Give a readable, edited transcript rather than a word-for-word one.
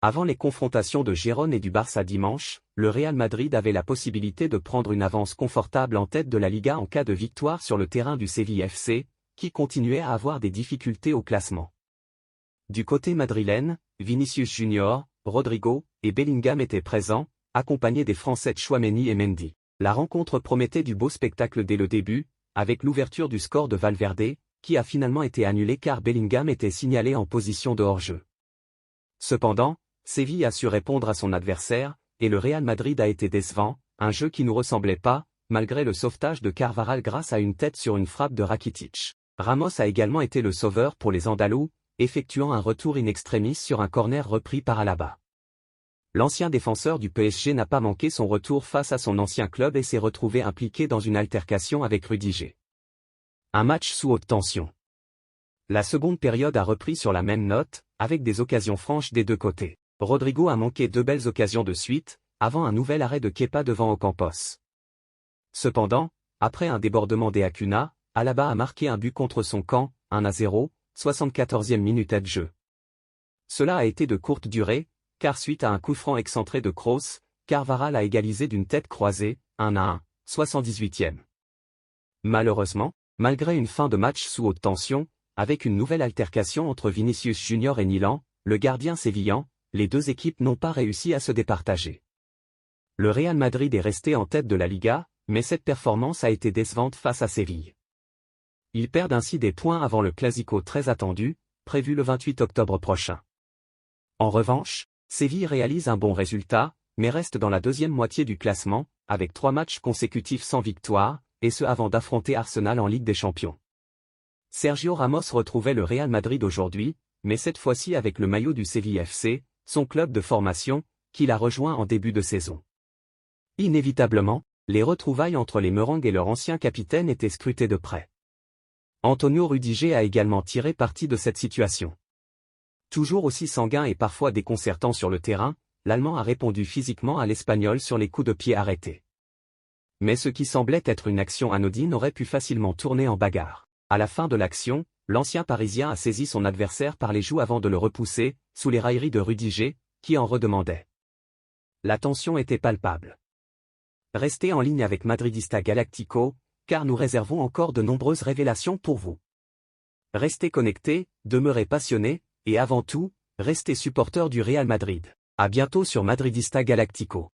Avant les confrontations de Gérone et du Barça dimanche, le Real Madrid avait la possibilité de prendre une avance confortable en tête de la Liga en cas de victoire sur le terrain du Séville FC, qui continuait à avoir des difficultés au classement. Du côté madrilène, Vinicius Junior, Rodrigo et Bellingham étaient présents, accompagnés des Français Tchouaméni et Mendy. La rencontre promettait du beau spectacle dès le début, avec l'ouverture du score de Valverde, qui a finalement été annulé car Bellingham était signalé en position de hors-jeu. Cependant, Séville a su répondre à son adversaire, et le Real Madrid a été décevant, un jeu qui nous ressemblait pas, malgré le sauvetage de Carvajal grâce à une tête sur une frappe de Rakitic. Ramos a également été le sauveur pour les Andalous, effectuant un retour in extremis sur un corner repris par Alaba. L'ancien défenseur du PSG n'a pas manqué son retour face à son ancien club et s'est retrouvé impliqué dans une altercation avec Rudiger. Un match sous haute tension. La seconde période a repris sur la même note, avec des occasions franches des deux côtés. Rodrigo a manqué deux belles occasions de suite, avant un nouvel arrêt de Kepa devant Ocampos. Cependant, après un débordement des Acuna, Alaba a marqué un but contre son camp, 1-0, 74e minute de jeu. Cela a été de courte durée, car suite à un coup franc excentré de Kroos, Carvajal a égalisé d'une tête croisée, 1-1, 78e. Malheureusement, malgré une fin de match sous haute tension, avec une nouvelle altercation entre Vinicius Junior et Nilan, le gardien sévillan, les deux équipes n'ont pas réussi à se départager. Le Real Madrid est resté en tête de la Liga, mais cette performance a été décevante face à Séville. Ils perdent ainsi des points avant le Classico très attendu, prévu le 28 octobre prochain. En revanche, Séville réalise un bon résultat, mais reste dans la deuxième moitié du classement, avec 3 matchs consécutifs sans victoire, et ce avant d'affronter Arsenal en Ligue des Champions. Sergio Ramos retrouvait le Real Madrid aujourd'hui, mais cette fois-ci avec le maillot du Séville FC, son club de formation, qu'il a rejoint en début de saison. Inévitablement, les retrouvailles entre les Merengues et leur ancien capitaine étaient scrutées de près. Antonio Rudiger a également tiré parti de cette situation. Toujours aussi sanguin et parfois déconcertant sur le terrain, l'Allemand a répondu physiquement à l'Espagnol sur les coups de pied arrêtés. Mais ce qui semblait être une action anodine aurait pu facilement tourner en bagarre. À la fin de l'action, l'ancien Parisien a saisi son adversaire par les joues avant de le repousser, sous les railleries de Rudiger, qui en redemandait. La tension était palpable. Restez en ligne avec Madridista Galactico, car nous réservons encore de nombreuses révélations pour vous. Restez connectés, demeurez passionnés, et avant tout, restez supporteurs du Real Madrid. À bientôt sur Madridista Galactico.